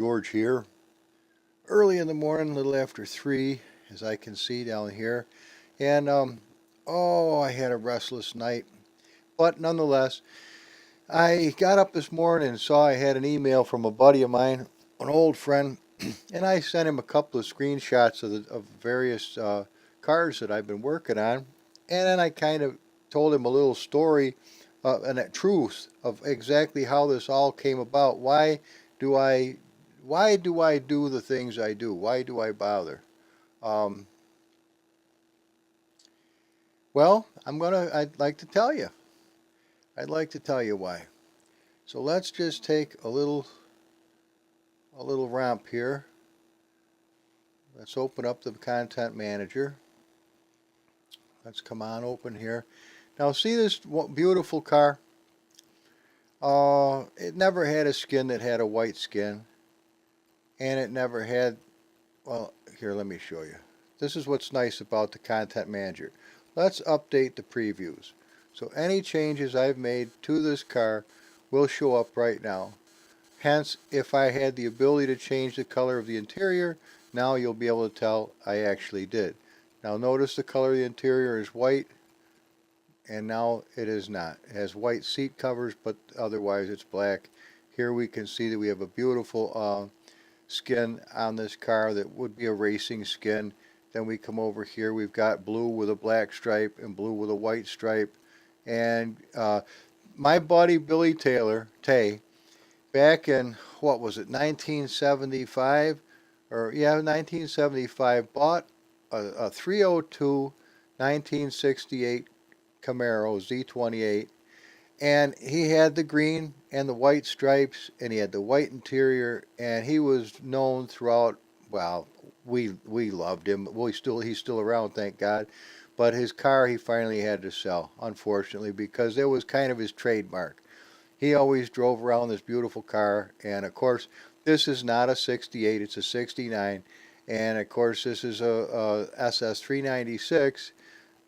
George here. Early in the morning, a little after 3, as I can see down here. And, I had a restless night. But nonetheless, I got up this morning and saw I had an email from a buddy of mine, an old friend, and I sent him a couple of screenshots of various cars that I've been working on. And then I kind of told him a little story and a truth of exactly how this all came about. Do I why do I do the things I do? Why do I bother? Um, I'd like to tell you. I'd like to tell you why. So let's just take a little romp here. Let's open up the content manager. Let's come on open here. Now see this beautiful car? It never had a skin that had a white skin. And it never had, well, here, let me show you. This is what's nice about the content manager. Let's update the previews. So any changes I've made to this car will show up right now. Hence, if I had the ability to change the color of the interior, now you'll be able to tell I actually did. Now notice the color of the interior is white, and now it is not. It has white seat covers, but otherwise it's black. Here we can see that we have a beautiful skin on this car that would be a racing skin. Then we come over here, we've got blue with a black stripe and blue with a white stripe. And my buddy Billy Tay, back in, what was it, 1975? 1975, bought a 302 1968 Camaro Z28. And he had the green and the white stripes, and he had the white interior, and he was known throughout. Well, we loved him. Well, he's still around, thank God. But his car he finally had to sell, unfortunately, because it was kind of his trademark. He always drove around this beautiful car, and of course, this is not a 68; it's a 69, and of course, this is a SS 396,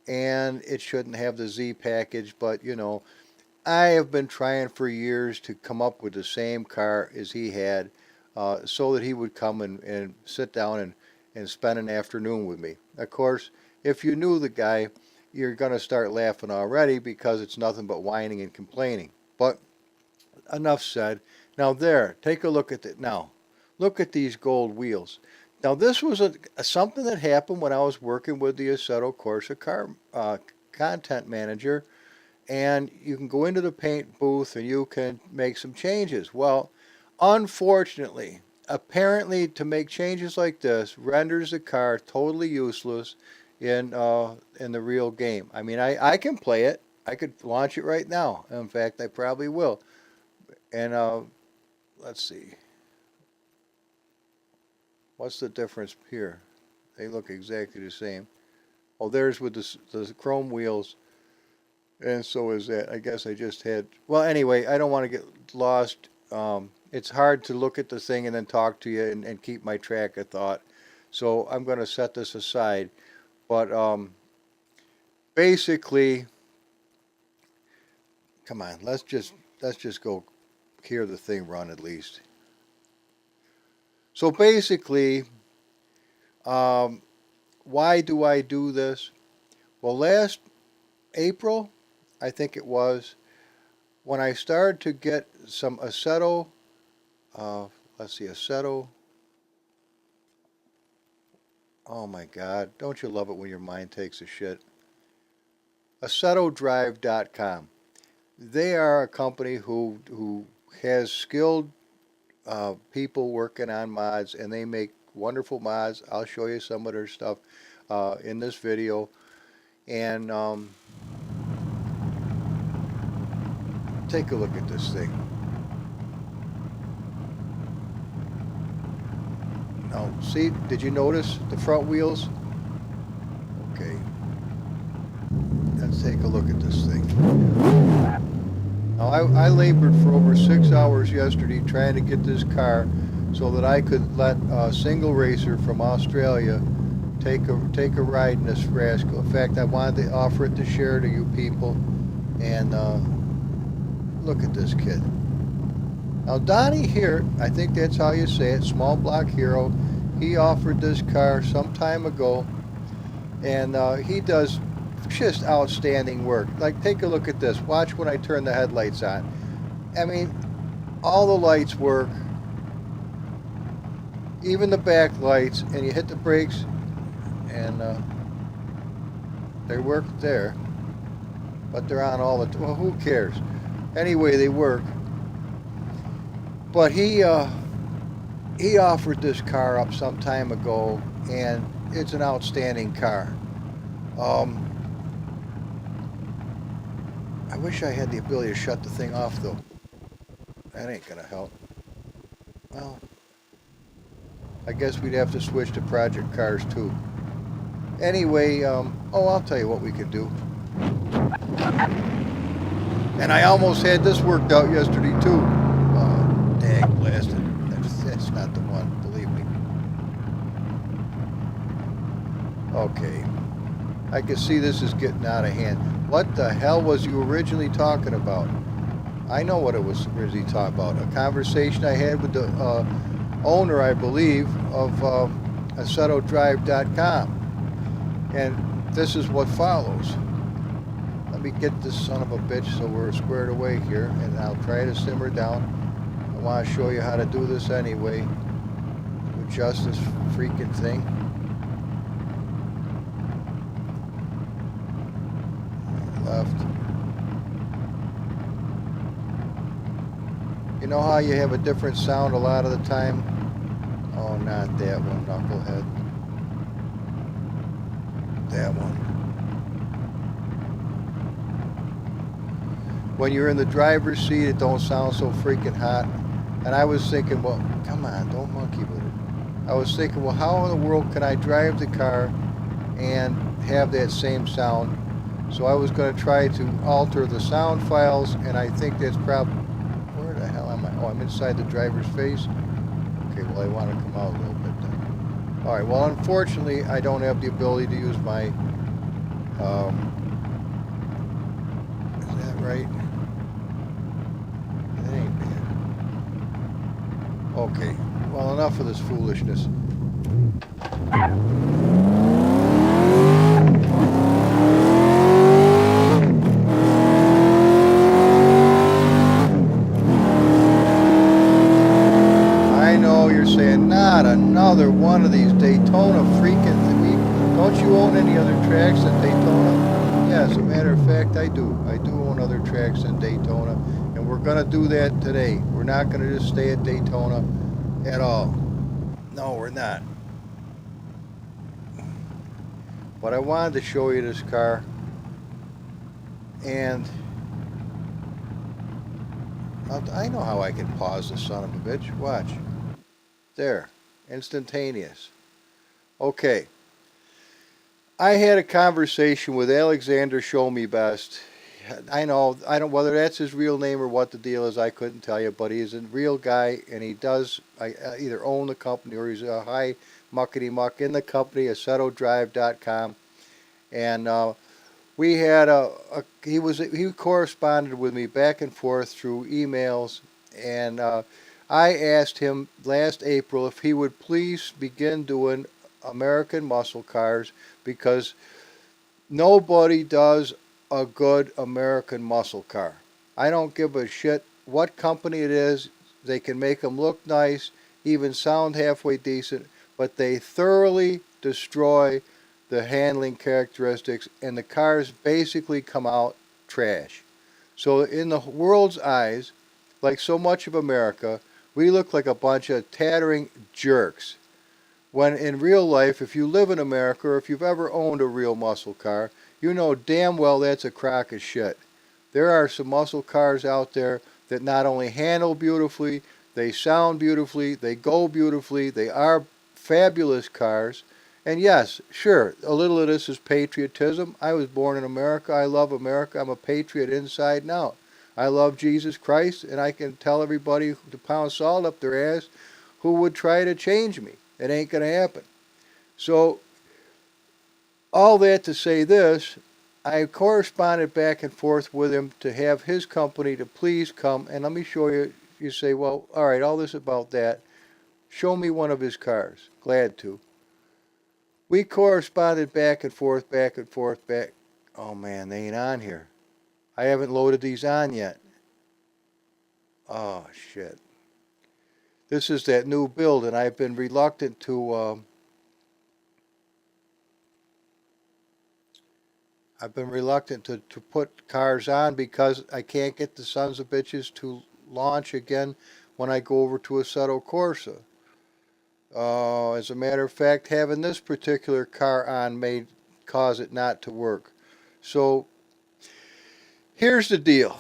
and it shouldn't have the Z package, but you know. I have been trying for years to come up with the same car as he had so that he would come and sit down and spend an afternoon with me. Of course, if you knew the guy, you're going to start laughing already because it's nothing but whining and complaining. But enough said. Now there, take a look at it now. Look at these gold wheels. Now this was something that happened when I was working with the Assetto Corsa car content manager. And you can go into the paint booth and you can make some changes. Well, unfortunately, apparently to make changes like this renders the car totally useless in the real game. I mean, I can play it. I could launch it right now. In fact, I probably will. And let's see. What's the difference here? They look exactly the same. Oh, there's with the chrome wheels. And so is that. I guess I just had. Well, anyway, I don't want to get lost. It's hard to look at the thing and then talk to you and keep my track of thought. So I'm going to set this aside. But basically, come on, let's just go hear the thing run at least. So basically, why do I do this? Well, last April, I think it was, when I started to get some assetto, assetto, oh my God, don't you love it when your mind takes a shit? AssettoDrive.com. They are a company who has skilled people working on mods, and they make wonderful mods. I'll show you some of their stuff in this video. And take a look at this thing. Now, see, did you notice the front wheels? Okay. Let's take a look at this thing. Now, I labored for over 6 hours yesterday trying to get this car so that I could let a single racer from Australia take a ride in this rascal. In fact, I wanted to offer it to share to you people. And look at this kid. Now Donnie here, I think that's how you say it, Small Block Hero, he offered this car some time ago, and he does just outstanding work. Like, take a look at this. Watch when I turn the headlights on. I mean, all the lights work, even the back lights, and you hit the brakes, and they work there, but they're on all the time. Well, who cares? Anyway, they work. But he offered this car up some time ago, and it's an outstanding car. Um, I wish I had the ability to shut the thing off, though. That ain't gonna help. Well, I guess we'd have to switch to project cars too. Anyway, oh, I'll tell you what we could do. And I almost had this worked out yesterday too. Dang blasted. That's not the one, believe me. Okay. I can see this is getting out of hand. What the hell was you originally talking about? I know what it was originally talking about. A conversation I had with the owner, I believe, of assettodrive.com. And this is what follows. Let me get this son of a bitch so we're squared away here, and I'll try to simmer down. I want to show you how to do this anyway. Adjust this freaking thing. Left. You know how you have a different sound a lot of the time? Oh, not that one, knucklehead. That one. When you're in the driver's seat, it don't sound so freaking hot. And I was thinking, well, come on, don't monkey with it. I was thinking, well, how in the world can I drive the car and have that same sound? So I was going to try to alter the sound files, and I think that's probably... Where the hell am I? Oh, I'm inside the driver's face? Okay, well, I want to come out a little bit then. All right, well, unfortunately, I don't have the ability to use my... is that right? That ain't bad. Okay, well, enough of this foolishness. I know you're saying, not another one of these Daytona freaking... Don't you own any other tracks than Daytona? Yeah, as a matter of fact, I do. I do own other tracks than Daytona, and we're going to do that today. We're not going to just stay at Daytona at all. No, we're not. But I wanted to show you this car, and I know how I can pause this son of a bitch. Watch. There. Instantaneous. Okay. I had a conversation with Alexander Show Me Best. I know, I don't whether that's his real name or what the deal is, I couldn't tell you, but he's a real guy, and he does either own the company or he's a high muckety muck in the company, assettodrive.com. And we had he corresponded with me back and forth through emails, and I asked him last April if he would please begin doing American muscle cars, because nobody does a good American muscle car. I don't give a shit what company it is. They can make them look nice, even sound halfway decent, but they thoroughly destroy the handling characteristics, and the cars basically come out trash. So in the world's eyes, like so much of America, we look like a bunch of tattering jerks. When in real life, if you live in America or if you've ever owned a real muscle car, you know damn well that's a crock of shit. There are some muscle cars out there that not only handle beautifully, they sound beautifully, they go beautifully, they are fabulous cars. And yes, sure, a little of this is patriotism. I was born in America. I love America. I'm a patriot inside and out. I love Jesus Christ, and I can tell everybody to pound salt up their ass who would try to change me. It ain't going to happen. So, all that to say this, I corresponded back and forth with him to have his company to please come, and let me show you, You say, well, all right, all this about that. Show me one of his cars. Glad to. We corresponded back and forth, back and forth, back. Oh man, they ain't on here. I haven't loaded these on yet. Oh shit. This is that new build, and I've been reluctant to. To put cars on because I can't get the sons of bitches to launch again when I go over to Assetto Corsa. As a matter of fact, having this particular car on may cause it not to work. So here's the deal.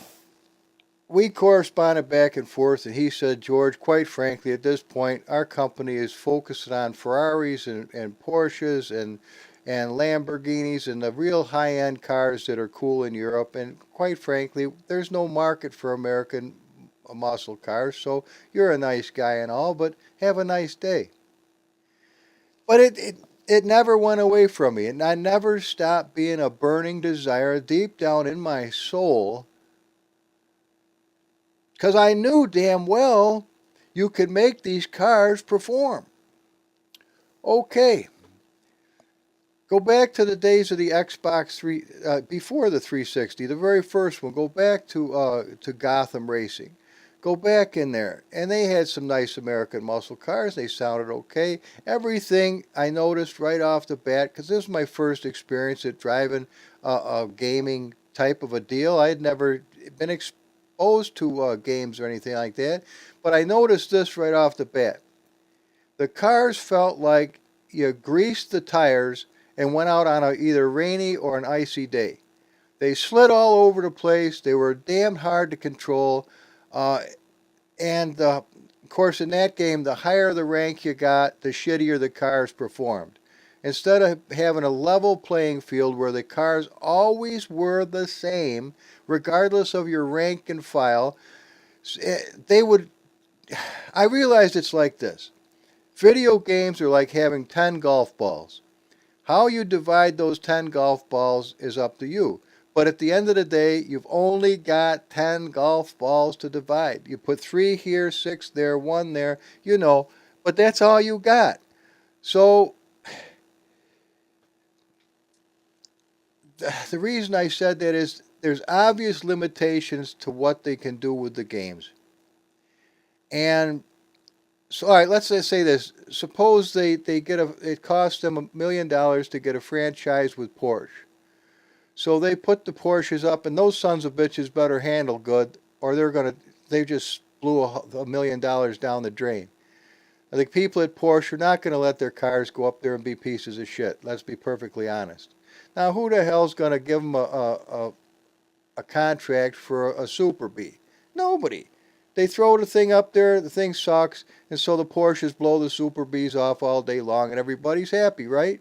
We corresponded back and forth, and he said, George, quite frankly, at this point, our company is focused on Ferraris and Porsches and Lamborghinis and the real high end cars that are cool in Europe. And quite frankly, there's no market for American muscle cars. So you're a nice guy and all, but have a nice day. But it never went away from me, and I never stopped being a burning desire deep down in my soul, because I knew damn well you could make these cars perform. Okay, go back to the days of the Xbox 3, before the 360, the very first one. Go back to Gotham Racing. Go back in there, and they had some nice American muscle cars. They sounded okay. Everything I noticed right off the bat, because this was my first experience at driving a gaming type of a deal. I had never been exposed to games or anything like that, but I noticed this right off the bat. The cars felt like you greased the tires and went out on a either rainy or an icy day. They slid all over the place. They were damn hard to control. Of course, in that game, the higher the rank you got, the shittier the cars performed. Instead of having a level playing field where the cars always were the same, regardless of your rank and file, they would. I realized it's like this. Video games are like having 10 golf balls. How you divide those 10 golf balls is up to you. But at the end of the day, you've only got 10 golf balls to divide. You put 3 here, 6 there, 1 there, but that's all you got. So the reason I said that is there's obvious limitations to what they can do with the games. And so, all right, let's say this. Suppose it costs them $1 million to get a franchise with Porsche. So they put the Porsches up, and those sons of bitches better handle good, or they just blew $1 million down the drain. The people at Porsche are not going to let their cars go up there and be pieces of shit. Let's be perfectly honest. Now, who the hell's going to give them a contract for a Super B? Nobody. They throw the thing up there, the thing sucks, and so the Porsches blow the Super Bs off all day long, and everybody's happy, right?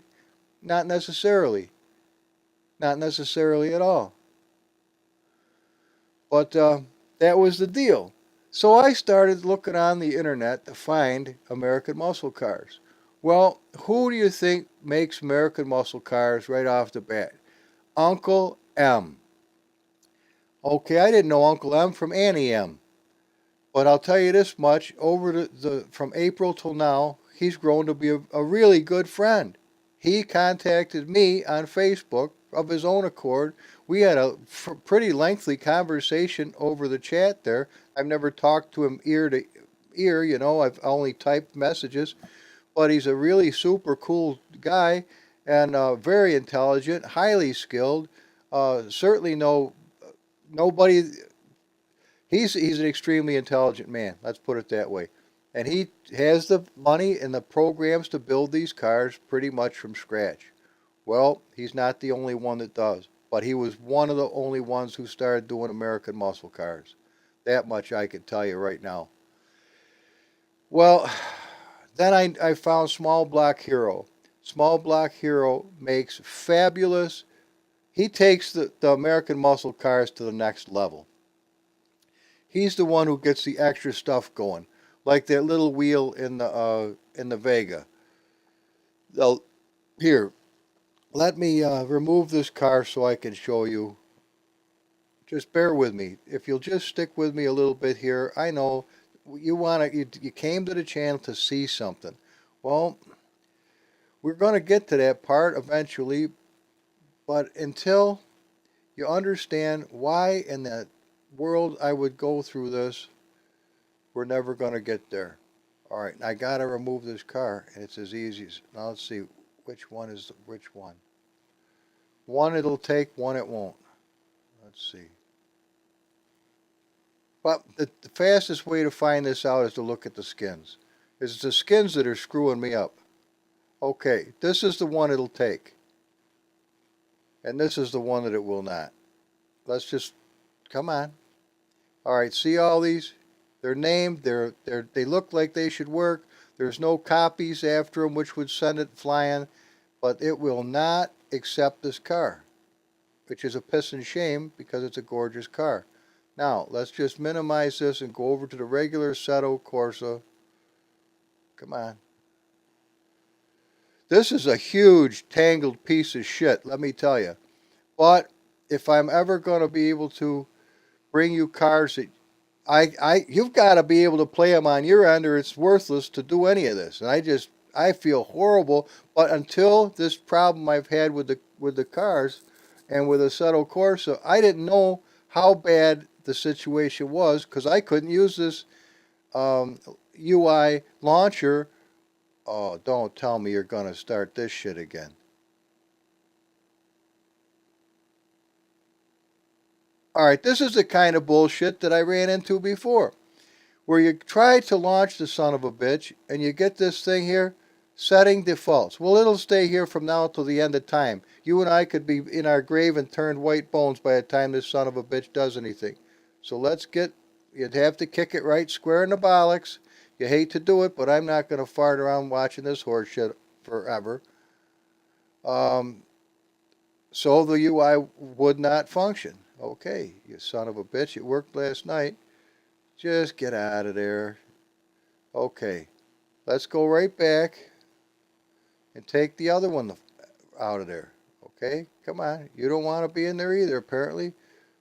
Not necessarily. Not necessarily at all. But that was the deal. So I started looking on the internet to find American muscle cars. Well, who do you think makes American muscle cars right off the bat? Uncle M. Okay, I didn't know Uncle M from Annie M. But I'll tell you this much, from April till now, he's grown to be a really good friend. He contacted me on Facebook of his own accord. We had a pretty lengthy conversation over the chat there. I've never talked to him ear to ear, I've only typed messages. But he's a really super cool guy and very intelligent, highly skilled. Certainly nobody. He's an extremely intelligent man. Let's put it that way. And he has the money and the programs to build these cars pretty much from scratch. Well, he's not the only one that does, but he was one of the only ones who started doing American muscle cars. That much I can tell you right now. Well, then I found Small Block Hero. Small Block Hero makes fabulous. He takes the American muscle cars to the next level. He's the one who gets the extra stuff going, like that little wheel in the Vega. Here, let me remove this car so I can show you. Just bear with me. If you'll just stick with me a little bit here, I know you came to the channel to see something. Well, we're going to get to that part eventually, but until you understand why in the world I would go through this, we're never going to get there. All right, I got to remove this car, and it's as easy as, now let's see, which one is which one? One it'll take, one it won't. Let's see. But the fastest way to find this out is to look at the skins. It's the skins that are screwing me up. Okay, this is the one it'll take. And this is the one that it will not. Let's just, come on. All right, see all these? They're named, they look like they should work. There's no copies after them which would send it flying, but it will not accept this car, which is a piss and shame because it's a gorgeous car. Now, let's just minimize this and go over to the regular assetto corsa. Come on. This is a huge tangled piece of shit, let me tell you. But if I'm ever going to be able to bring you cars that you've got to be able to play them on your end, or it's worthless to do any of this. And I feel horrible. But until this problem I've had with the cars and with assetto corsa, I didn't know how bad the situation was because I couldn't use this UI launcher. Oh, don't tell me you're going to start this shit again. All right, this is the kind of bullshit that I ran into before, where you try to launch the son of a bitch and you get this thing here, setting defaults. Well, it'll stay here from now till the end of time. You and I could be in our grave and turned white bones by the time this son of a bitch does anything. So you'd have to kick it right square in the bollocks. You hate to do it, but I'm not going to fart around watching this horse shit forever. So the UI would not function. Okay, you son of a bitch, it worked last night. Just get out of there. Okay, let's go right back and take the other one out of there. Okay, come on. You don't want to be in there either, apparently.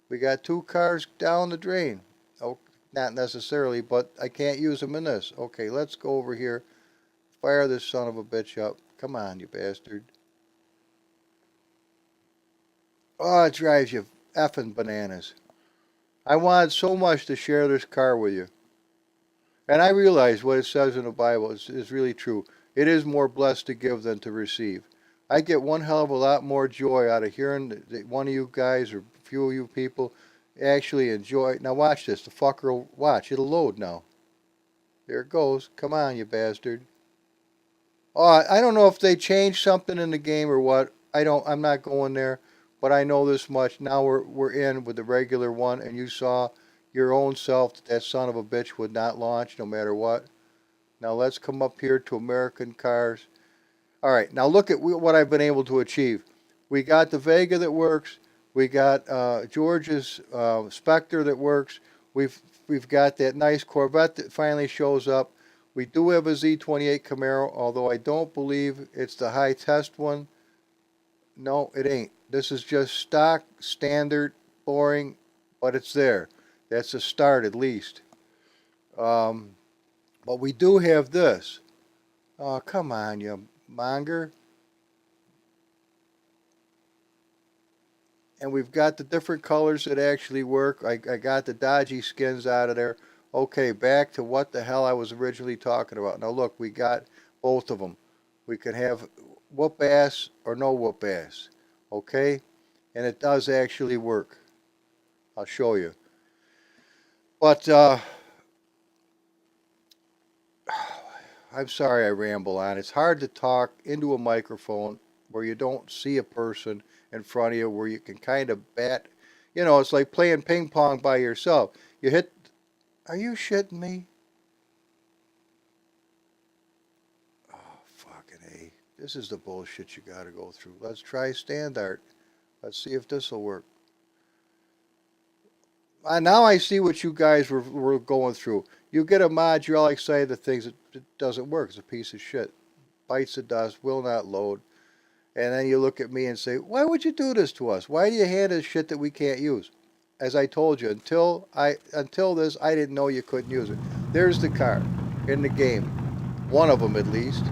We got two cars down the drain. Oh, not necessarily, but I can't use them in this. Okay, let's go over here. Fire this son of a bitch up. Come on, you bastard. Oh, it drives you effing bananas. I wanted so much to share this car with you. And I realize what it says in the Bible is really true. It is more blessed to give than to receive. I get one hell of a lot more joy out of hearing that one of you guys or a few of you people actually enjoy. Now watch this. The fucker will watch. It'll load now. There it goes. Come on, you bastard. Oh, I don't know if they changed something in the game or what. I'm not going there. But I know this much. Now we're in with the regular one, and you saw your own self that son of a bitch would not launch no matter what. Now let's come up here to American cars. All right, now look at what I've been able to achieve. We got the Vega that works. We got George's Spectre that works. We've got that nice Corvette that finally shows up. We do have a Z28 Camaro, although I don't believe it's the high test one. No, it ain't. This is just stock, standard, boring, but it's there. That's a start at least. But we do have this. Oh, come on, you monger. And we've got the different colors that actually work. I got the dodgy skins out of there. Okay, back to what the hell I was originally talking about. Now look, we got both of them. We can have whoop ass or no whoop ass. Okay? And it does actually work. I'll show you. But I'm sorry I ramble on. It's hard to talk into a microphone where you don't see a person in front of you, where you can kind of bat. You know, it's like playing ping pong by yourself. You hit. Are you shitting me? Oh, fucking A. This is the bullshit you gotta go through. Let's try standard. Let's see if this will work. Now I see what you guys were going through. You get a mod, you're all excited that it doesn't work. It's a piece of shit. Bites the dust, will not load. And then you look at me and say, why would you do this to us? Why do you hand us shit that we can't use? as I told you, until this, I didn't know you couldn't use it. There's the car in the game, one of them at least,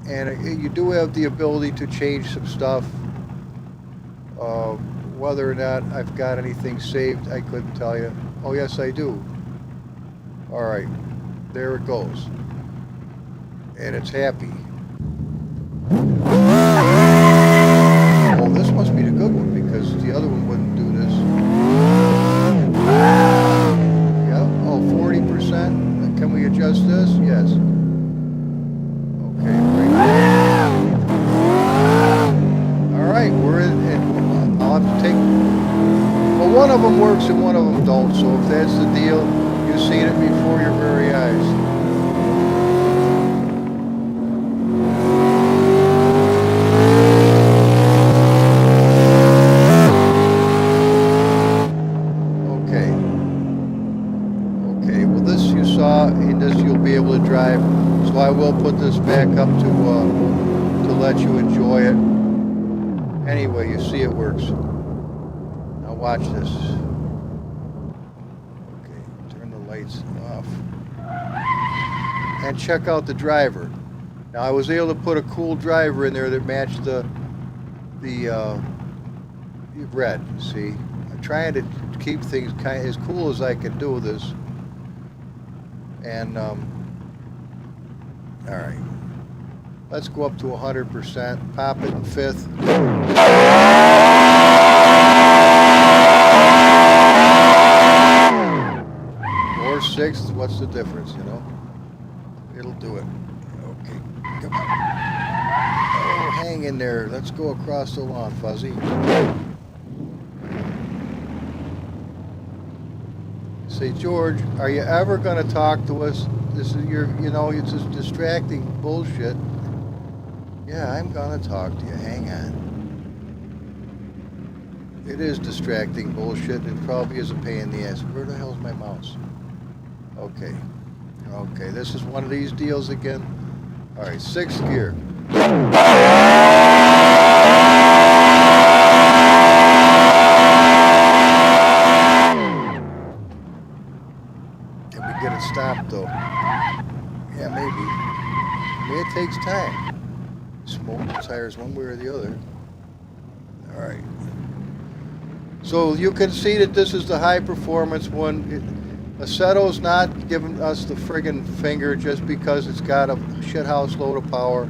and you do have the ability to change some stuff. Uh, Whether or not I've got anything saved, I couldn't tell you. Oh yes, I do. All right, there it goes, and it's happy. Oh, this must be the good one because the other one wouldn't do this. Yep. Oh, 40%. Can we adjust this? Yes. Okay, great. All right, we're in, and I'll have to take. Well, one of them works and one of them don't. So if that's the deal, you've seen it before your very eyes. Okay. Okay. Well, this you saw, and this you'll be able to drive. So I will put this back up to let you enjoy it. Anyway, you see it works. Now watch this. Okay, turn the lights off. And check out the driver. Now I was able to put a cool driver in there that matched the red. See, I'm trying to keep things kind of as cool as I can do this. And all right, let's go up to 100%. Pop it in fifth. Or sixth. What's the difference? You know, it'll do it. Okay, come on. Oh, hang in there. Let's go across the lawn, Fuzzy. Say, George, are you ever going to talk to us? This is it's just distracting bullshit. Yeah, I'm going to talk to you. Hang on. It is distracting bullshit. It probably is a pain in the ass. Where the hell's my mouse? Okay. Okay, this is one of these deals again. All right, sixth gear. Can we get it stopped though? Yeah, maybe. Maybe it takes time. Smoke the tires one way or the other. All right. So you can see that this is the high performance one. Assetto's not giving us the friggin' finger just because it's got a shithouse load of power.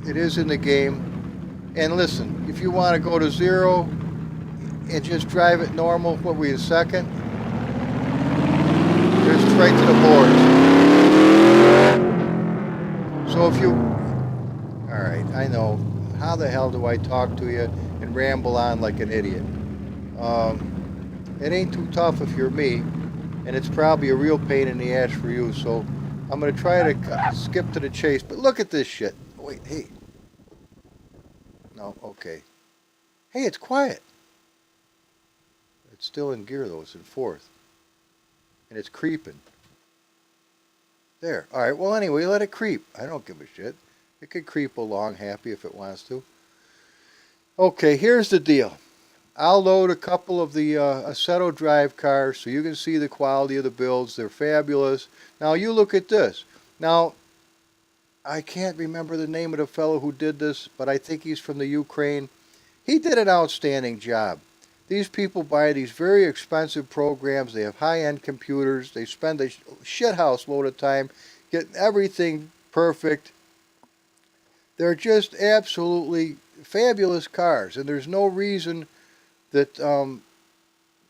It is in the game. And listen, if you want to go to 0 and just drive it normal, what were you, second? There's straight to the boards. So if you, all right, I know. How the hell do I talk to you and ramble on like an idiot? It ain't too tough if you're me, and it's probably a real pain in the ass for you, so I'm going to try to skip to the chase. But look at this shit. Wait, hey. No, okay. Hey, it's quiet. It's still in gear, though. It's in fourth. And it's creeping. There. All right, well, anyway, let it creep. I don't give a shit. It could creep along happy if it wants to. Okay, here's the deal. I'll load a couple of the Assetto drive cars so you can see the quality of the builds. They're fabulous. Now you look at this. Now, I can't remember the name of the fellow who did this, but I think he's from the Ukraine. He did an outstanding job. These people buy these very expensive programs. They have high-end computers. They spend a shithouse load of time getting everything perfect. They're just absolutely fabulous cars, and there's no reason that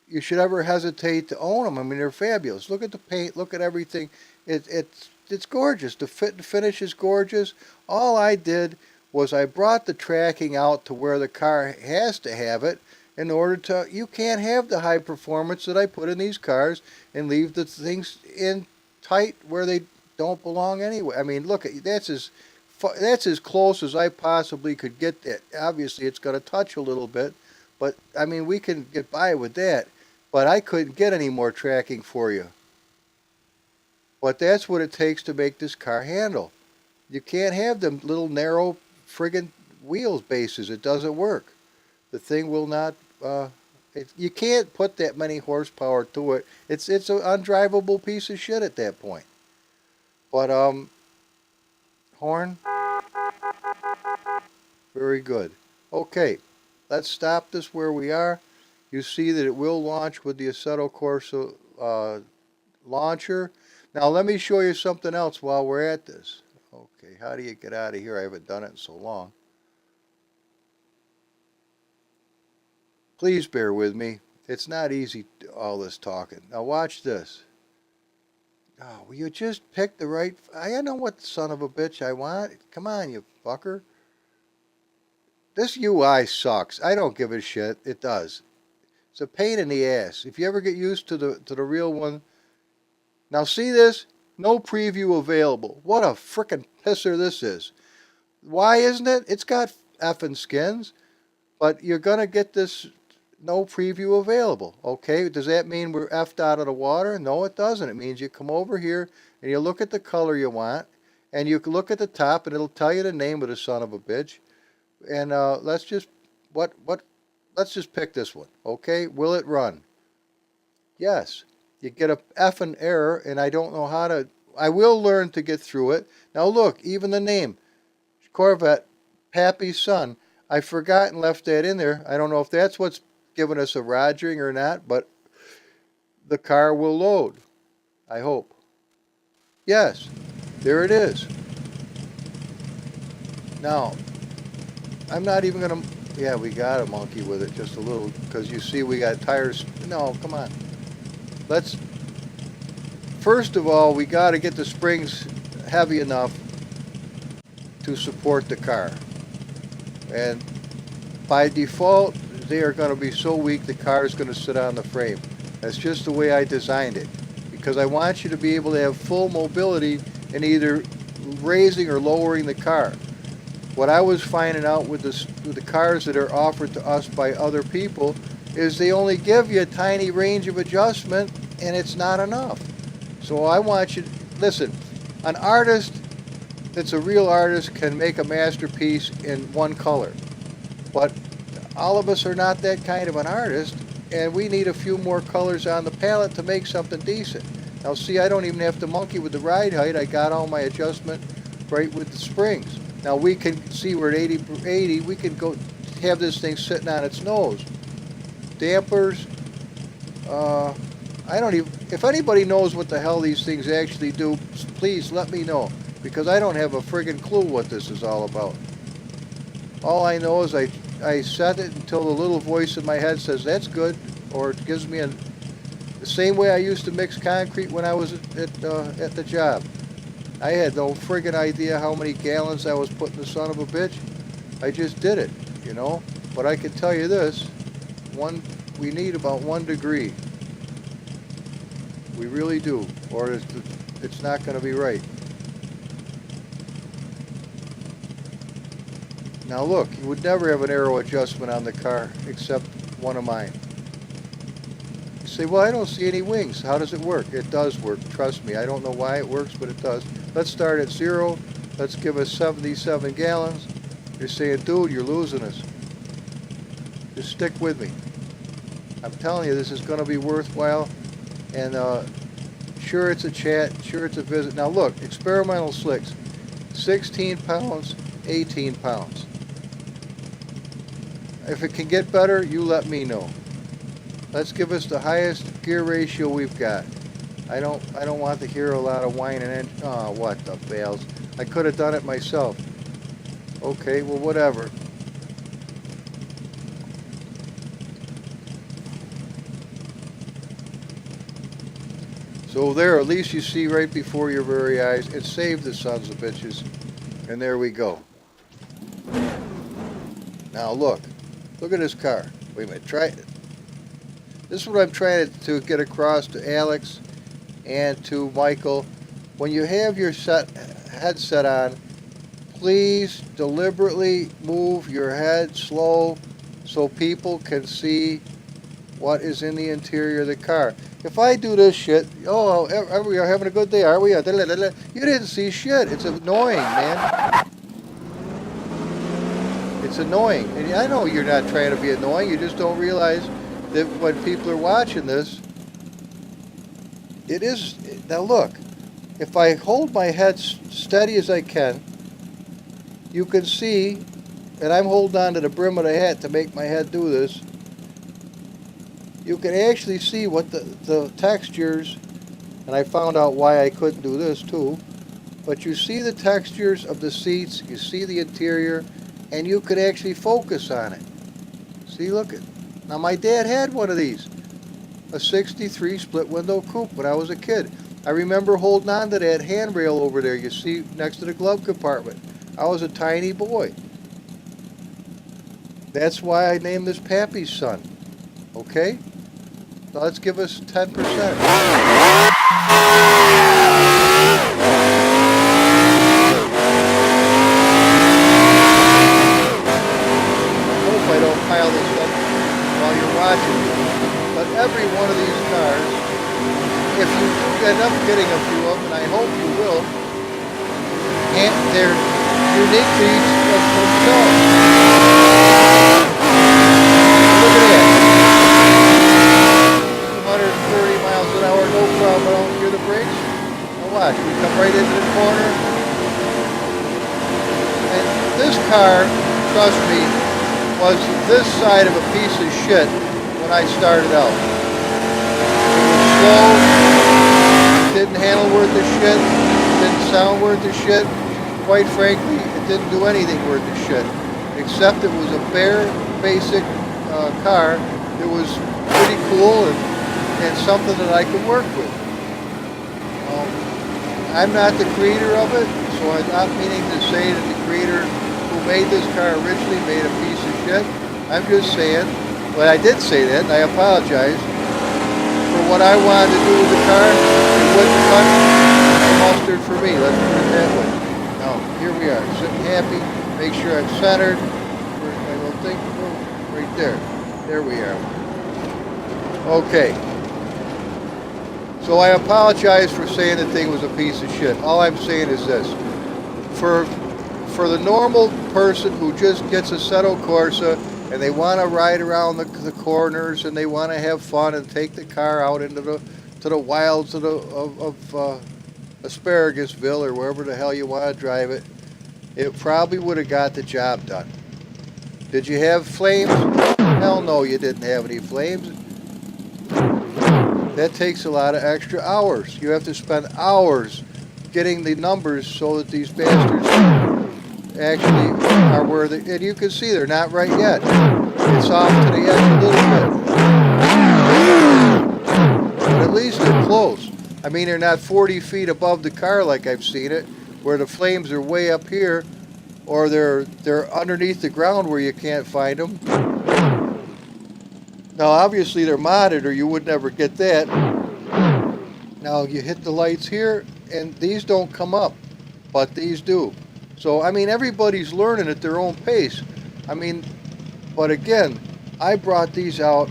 you should ever hesitate to own them. I mean, they're fabulous. Look at the paint. Look at everything. It's gorgeous. The fit and finish is gorgeous. All I did was I brought the tracking out to where the car has to have it in order to. You can't have the high performance that I put in these cars and leave the things in tight where they don't belong anyway. I mean, look, that's as close as I possibly could get. It. Obviously, it's going to touch a little bit. But, I mean, we can get by with that. But I couldn't get any more tracking for you. But that's what it takes to make this car handle. You can't have them little narrow friggin' wheels bases. It doesn't work. The thing will not. You can't put that many horsepower to it. It's an undrivable piece of shit at that point. But horn, very good. Okay, let's stop this where we are. You see that it will launch with the Assetto Corsa launcher. Now let me show you something else while we're at this. Okay, how do you get out of here? I haven't done it in so long. Please bear with me. It's not easy, all this talking. Now watch this. Oh, will you just pick the right... I know what son of a bitch I want. Come on, you fucker. This UI sucks. I don't give a shit. It does. It's a pain in the ass. If you ever get used to the real one... Now see this? No preview available. What a frickin' pisser this is. Why isn't it? It's got effing skins. But you're going to get this... No preview available. Okay, does that mean we're effed out of the water? No, it doesn't. It means you come over here and you look at the color you want, and you can look at the top and it'll tell you the name of the son of a bitch. And let's just let's just pick this one. Okay, will it run? Yes. You get a effing error, and I don't know how to. I will learn to get through it. Now look, even the name, Corvette, Pappy's son. I forgot and left that in there. I don't know if that's what's giving us a rogering or not, but the car will load. I hope. Yes, there it is. Now, I'm not even going to... Yeah, we got a monkey with it just a little, because you see we got tires... No, come on. Let's... First of all, we got to get the springs heavy enough to support the car. And by default, they are going to be so weak the car is going to sit on the frame. That's just the way I designed it, because I want you to be able to have full mobility in either raising or lowering the car. What I was finding out with the cars that are offered to us by other people is they only give you a tiny range of adjustment, and it's not enough. So I want you to listen. An artist that's a real artist can make a masterpiece in one color, but all of us are not that kind of an artist, and we need a few more colors on the palette to make something decent. Now see, I don't even have to monkey with the ride height. I got all my adjustment right with the springs. Now we can see we're at 80, we can go have this thing sitting on its nose. Dampers, I don't even, if anybody knows what the hell these things actually do, please let me know, because I don't have a friggin' clue what this is all about. All I know is I set it until the little voice in my head says that's good, or it gives me the same way I used to mix concrete when I was at the job. I had no friggin' idea how many gallons I was putting the son of a bitch. I just did it, you know. But I can tell you this, we need about 1 degree. We really do, or it's not going to be right. Now look, you would never have an aero adjustment on the car except one of mine. You say, well, I don't see any wings. How does it work? It does work, trust me. I don't know why it works, but it does. Let's start at 0. Let's give us 77 gallons. You're saying, dude, you're losing us. Just stick with me. I'm telling you, this is going to be worthwhile. And sure, it's a chat. Sure, it's a visit. Now look, experimental slicks. 16 pounds, 18 pounds. If it can get better, you let me know. Let's give us the highest gear ratio we've got. I don't want to hear a lot of whining and oh, what the bells. I could have done it myself. Okay, well, whatever. So there, at least you see right before your very eyes. It saved the sons of bitches. And there we go. Now look. Look at this car. Wait a minute. Try it. This is what I'm trying to get across to Alex and to Michael. When you have your headset on, please deliberately move your head slow so people can see what is in the interior of the car. If I do this shit, oh, we are having a good day, are we? You didn't see shit. It's annoying, man. it's annoying. And I know you're not trying to be annoying. You just don't realize that when people are watching this, it is. Now look, if I hold my head steady as I can, you can see, and I'm holding on to the brim of the hat to make my head do this, you can actually see what the textures, and I found out why I couldn't do this too, but you see the textures of the seats, you see the interior, and you could actually focus on it. See, look at. Now my dad had one of these, a 63 split window coupe when I was a kid. I remember holding on to that handrail over there you see next to the glove compartment. I was a tiny boy. That's why I named this Pappy's Son. Okay? Now let's give us 10%. I hope I don't pile this up while you're watching. But every one of these cars, if you end up getting a few of them, and I hope you will, and they're unique to each of themselves. Look at that. 230 miles an hour, no problem. I don't hear the brakes. Now watch, we come right into the corner. And this car, trust me, was this side of a piece of shit when I started out. It was slow, didn't handle worth a shit, didn't sound worth a shit. Quite frankly, it didn't do anything worth a shit, except it was a bare, basic car that was pretty cool and something that I could work with. I'm not the creator of it, so I'm not meaning to say that the creator who made this car originally made a piece of shit. I'm just saying, but I did say that, and I apologize. For what I wanted to do with the car, it wouldn't cut the mustard for me, let's put it that way. Now, here we are, sitting happy, make sure I'm centered. Where's my little thing? Oh, right there. There we are. Okay. So I apologize for saying the thing was a piece of shit. All I'm saying is this. For the normal person who just gets a Assetto Corsa and they want to ride around the corners and they want to have fun and take the car out into the wilds of Asparagasville or wherever the hell you want to drive it, it probably would have got the job done. Did you have flames? Hell no, you didn't have any flames. That takes a lot of extra hours. You have to spend hours getting the numbers so that these bastards actually are where they, and you can see they're not right yet. It's off to the edge a little bit. But at least they're close. I mean, they're not 40 feet above the car like I've seen it, where the flames are way up here, or they're underneath the ground where you can't find them. Now, obviously, they're modded, or you would never get that. Now, you hit the lights here, and these don't come up, but these do. So, I mean, everybody's learning at their own pace. I mean, but again, I brought these out.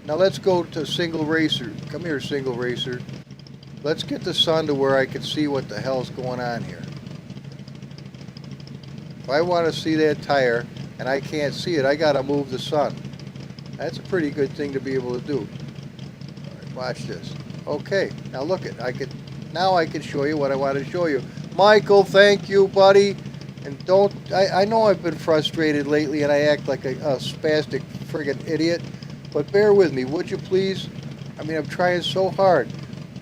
Now, let's go to single racer. Come here, single racer. Let's get the sun to where I can see what the hell's going on here. If I want to see that tire, and I can't see it, I got to move the sun. That's a pretty good thing to be able to do. All right, watch this. Okay, now look at now I can show you what I want to show you. Michael, thank you, buddy. And don't, I know I've been frustrated lately and I act like a spastic friggin' idiot, but bear with me, would you please? I mean, I'm trying so hard.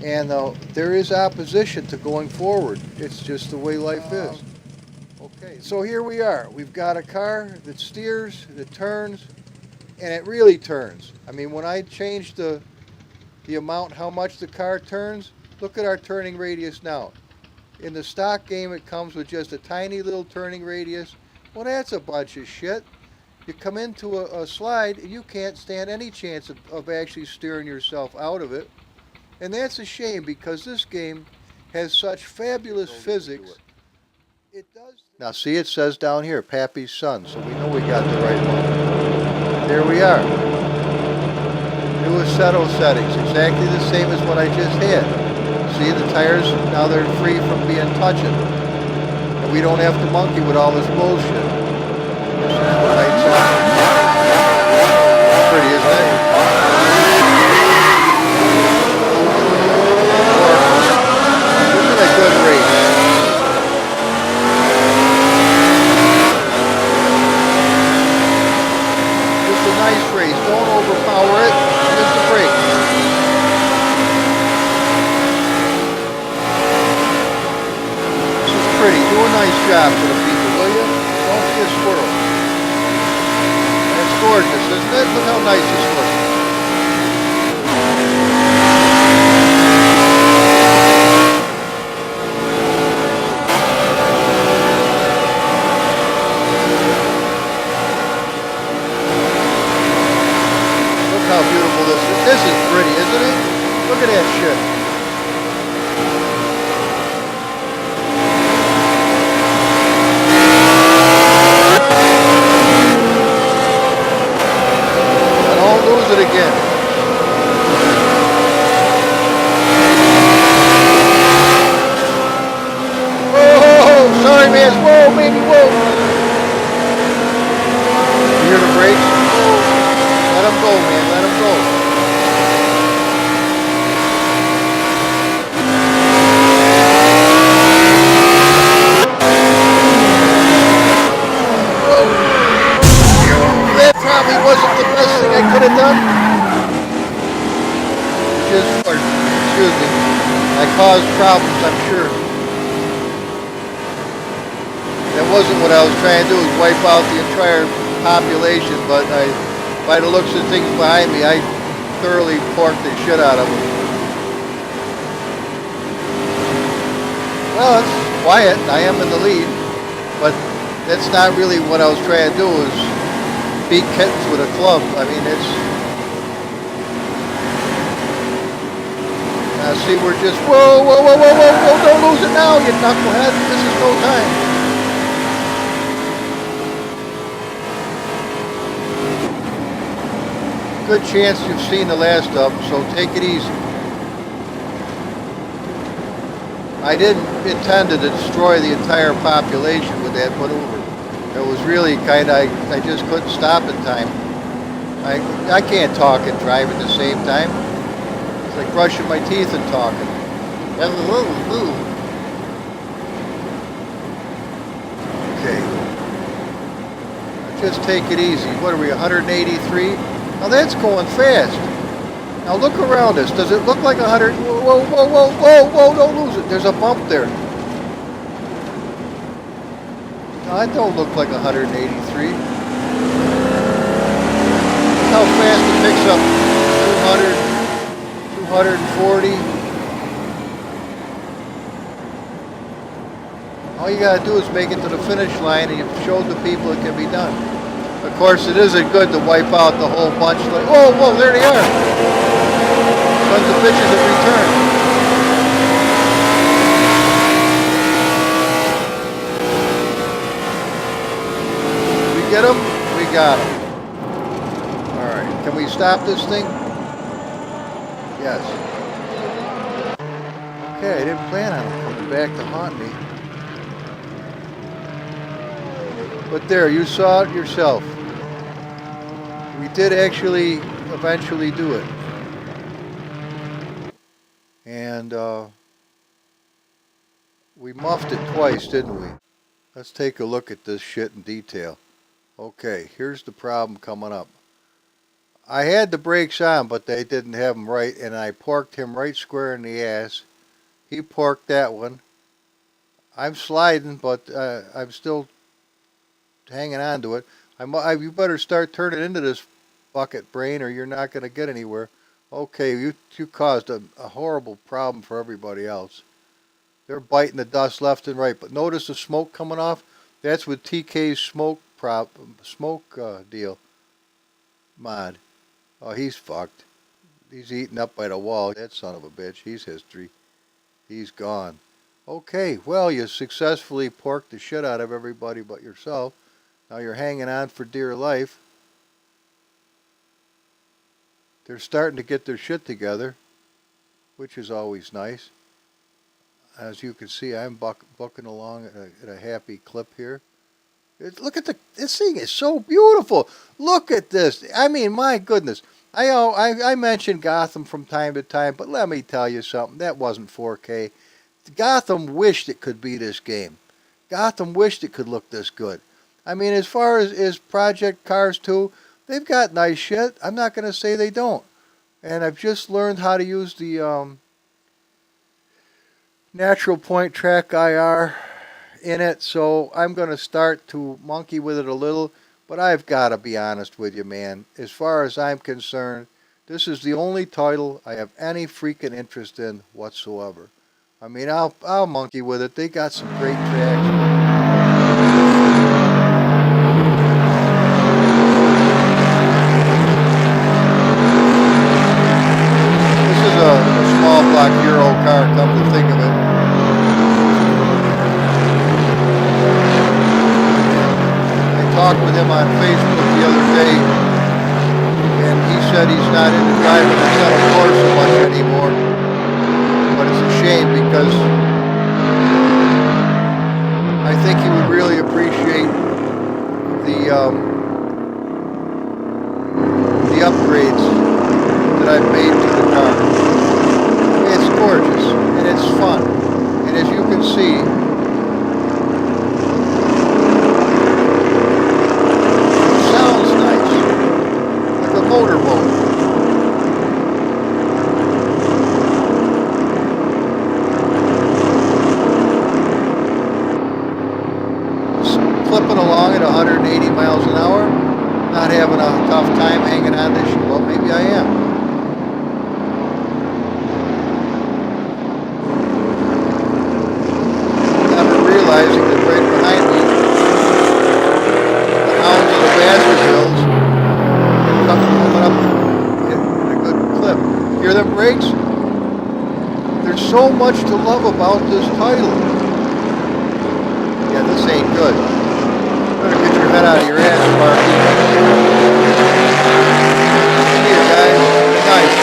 And there is opposition to going forward. It's just the way life is. Okay, so here we are. We've got a car that steers, that turns, and it really turns. I mean, when I change the amount, how much the car turns, look at our turning radius now. In the stock game, it comes with just a tiny little turning radius. Well, that's a bunch of shit. You come into a slide, and you can't stand any chance of actually steering yourself out of it. And that's a shame, because this game has such fabulous physics. It does. Now, see, it says down here, Pappy's Son, so we know we got the right one. There we are. New Assetto settings, exactly the same as what I just had. See, the tires, now they're free from being touching. And we don't have to monkey with all this bullshit. Lights on. Pretty, isn't it? Isn't it a good race? Just a nice race. Don't overpower it. Just a break. This is pretty. Do a nice job for the people, will you? Don't be a squirrel. That's gorgeous, isn't it? Look how nice this looks. Look how beautiful this is. This is pretty, isn't it? Look at that shit. And I'll lose it again. Whoa, sorry man. Whoa, baby, whoa. You hear the brakes? Let them go, man. Let them go. That probably wasn't the best thing I could have done. Excuse me. I caused problems, I'm sure. That wasn't what I was trying to do, was wipe out the entire population, but by the looks of things behind me, I thoroughly porked the shit out of them. Well, it's quiet. I am in the lead, but that's not really what I was trying to do, is beat kittens with a club. I mean, it's... Now see, we're just... Whoa, whoa, whoa, whoa, whoa, whoa, don't lose it now, you knucklehead. This is no time. Good chance you've seen the last of them, so take it easy. I didn't intend to destroy the entire population with that maneuver. It was really kind of, I just couldn't stop in time. I can't talk and drive at the same time. It's like brushing my teeth and talking. Okay. Just take it easy. What are we, 183? Now that's going fast. Now look around us. Does it look like 100? Whoa, whoa, whoa, whoa, whoa, whoa, don't lose it. There's a bump there. No, that don't look like 183. Look how fast it picks up. 200, 240. All you gotta do is make it to the finish line and you've showed the people it can be done. Of course, it isn't good to wipe out the whole bunch. Like, oh, whoa, there they are. Sons of bitches have returned. We get them? We got them. All right, can we stop this thing? Yes. Okay, I didn't plan on them coming back to haunt me. But there, you saw it yourself. We did actually eventually do it. And we muffed it twice, didn't we? Let's take a look at this shit in detail. Okay, here's the problem coming up. I had the brakes on, but they didn't have them right, and I porked him right square in the ass. He porked that one. I'm sliding, but I'm still hanging on to it. You better start turning into this bucket brain or you're not going to get anywhere. Okay, you caused a horrible problem for everybody else. They're biting the dust left and right. But notice the smoke coming off? That's with TK's smoke deal. Mod. Oh, he's fucked. He's eaten up by the wall. That son of a bitch. He's history. He's gone. Okay, well, you successfully porked the shit out of everybody but yourself. Now you're hanging on for dear life. They're starting to get their shit together, which is always nice. As you can see, I'm bucking along at a happy clip here. Look at this thing is so beautiful. Look at this. I mean, my goodness. I mentioned Gotham from time to time, but let me tell you something. That wasn't 4K. Gotham wished it could be this game. Gotham wished it could look this good. I mean, as far as Project Cars 2, they've got nice shit. I'm not going to say they don't. And I've just learned how to use the natural point track IR in it, so I'm going to start to monkey with it a little. But I've got to be honest with you, man. As far as I'm concerned, this is the only title I have any freaking interest in whatsoever. I mean, I'll monkey with it. They got some great tracks. This is a small block Euro car, come to think of it. Talked with him on Facebook the other day, and he said he's not into driving the assetto corsa much anymore. But it's a shame because I think he would really appreciate the upgrades that I've made to the car. It's gorgeous and it's fun, and as you can see. Motorboat. Clipping along at 180 miles an hour, not having a tough time hanging on this. Well, maybe I am. Never realizing that right behind me, the hounds of the Baskervilles coming up in a good clip. Hear them brakes? There's so much to love about this title. Yeah, this ain't good. Better get your head out of your ass, Sparky. See you guys. Nice.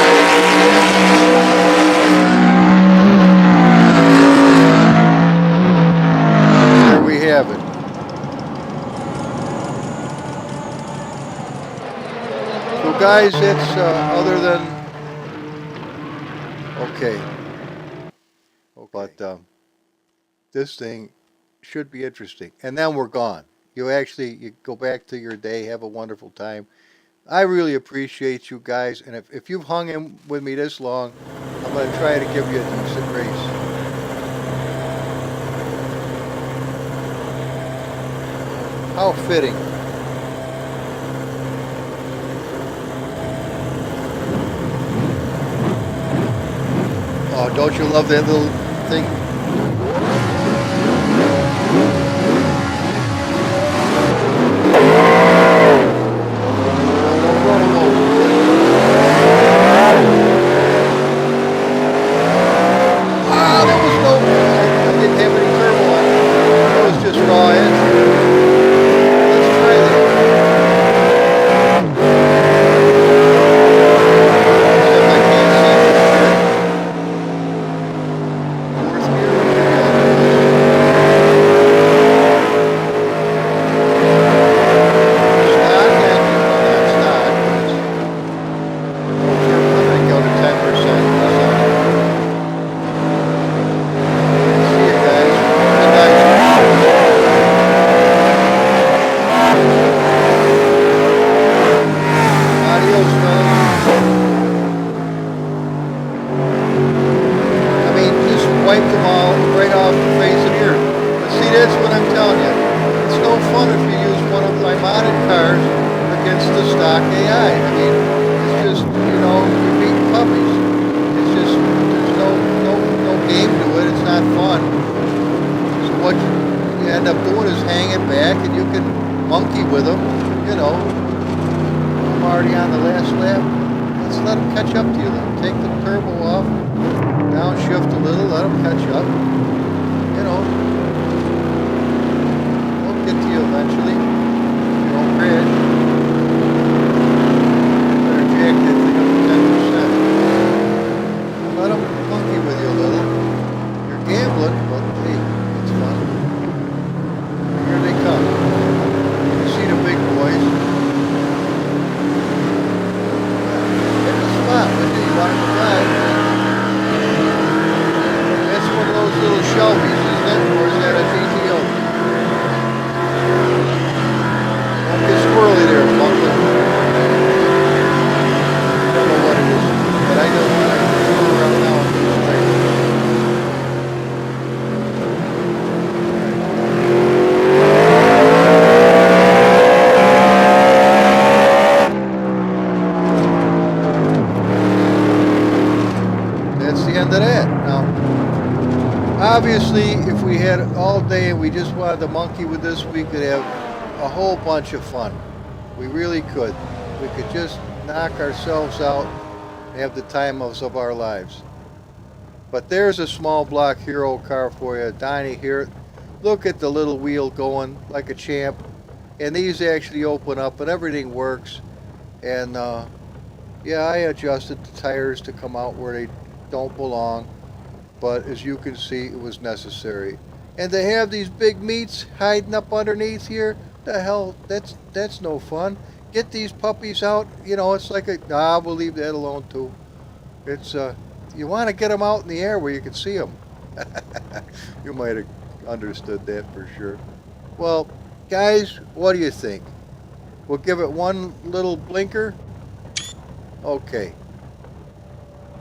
There we have it. So guys, it's other than okay. But this thing should be interesting. And then we're gone. You go back to your day, have a wonderful time. I really appreciate you guys, and if you've hung in with me this long, I'm going to try to give you a decent race. How fitting. Oh, don't you love that little thing? Wiped them all right off the face of the earth. But see, that's what I'm telling you. It's no fun if you use one of my modded cars against the stock AI. I mean, it's just, you're beating puppies. It's just, there's no game to it. It's not fun. So what you end up doing is hanging back, and you can monkey with them. I'm already on the last lap. Let's let them catch up to you. Take the turbo off. Downshift a little, let them catch up. They'll get to you eventually. You don't crash. Better jack that thing up to 10%. Let them monkey with you a little. You're gambling, but hey, it's fun. Here they come. all day and we just wanted to monkey with this, we could have a whole bunch of fun. We really could. We could just knock ourselves out and have the time of our lives. But there's a small block hero car for you. Donnie here. Look at the little wheel going like a champ. And these actually open up and everything works. And yeah, I adjusted the tires to come out where they don't belong. But as you can see, it was necessary. And to have these big meats hiding up underneath here, the hell, that's no fun. Get these puppies out. You know, it's like we'll leave that alone too. It's you want to get them out in the air where you can see them. You might have understood that for sure. Well, guys, what do you think? We'll give it one little blinker. Okay.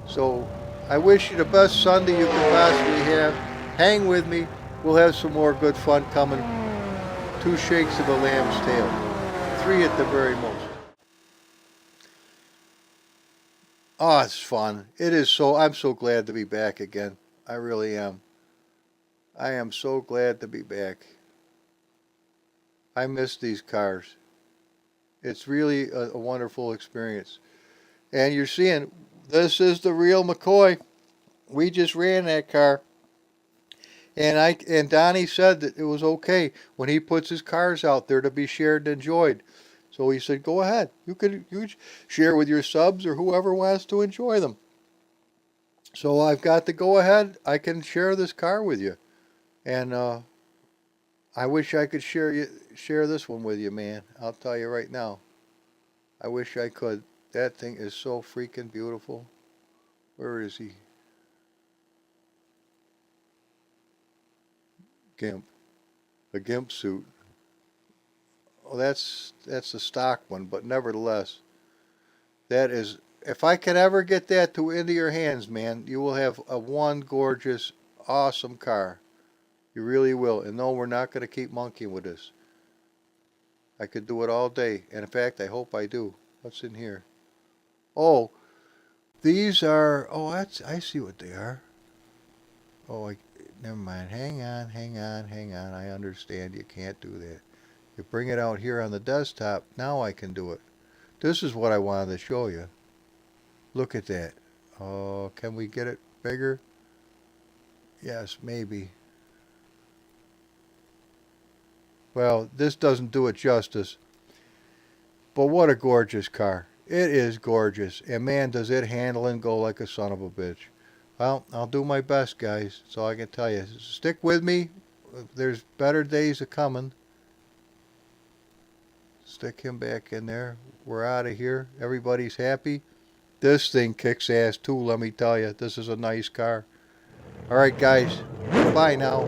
So I wish you the best Sunday you could possibly have. Hang with me. We'll have some more good fun coming. 2 shakes of a lamb's tail. 3 at the very most. Oh, it's fun. It is so, I'm so glad to be back again. I really am. I am so glad to be back. I miss these cars. It's really a wonderful experience. And you're seeing, this is the real McCoy. We just ran that car. And Donnie said that it was okay when he puts his cars out there to be shared and enjoyed. So he said, go ahead. You share with your subs or whoever wants to enjoy them. So I've got to go ahead. I can share this car with you. And I wish I could share this one with you, man. I'll tell you right now. I wish I could. That thing is so freaking beautiful. Where is he? Gimp. The gimp suit. Oh, that's a stock one, but nevertheless, that is, if I can ever get that into your hands, man, you will have a one gorgeous, awesome car. You really will. And no, we're not going to keep monkeying with this. I could do it all day. And in fact, I hope I do. What's in here? Oh, these are, oh, I see what they are. Oh, never mind. Hang on. I understand you can't do that. You bring it out here on the desktop. Now I can do it. This is what I wanted to show you. Look at that. Oh, can we get it bigger? Yes, maybe. Well, this doesn't do it justice. But what a gorgeous car. It is gorgeous. And man, does it handle and go like a son of a bitch. Well, I'll do my best, guys. That's all I can tell you. Stick with me. There's better days a coming. Stick him back in there. We're out of here. Everybody's happy. This thing kicks ass too, let me tell you. This is a nice car. All right, guys. Bye now.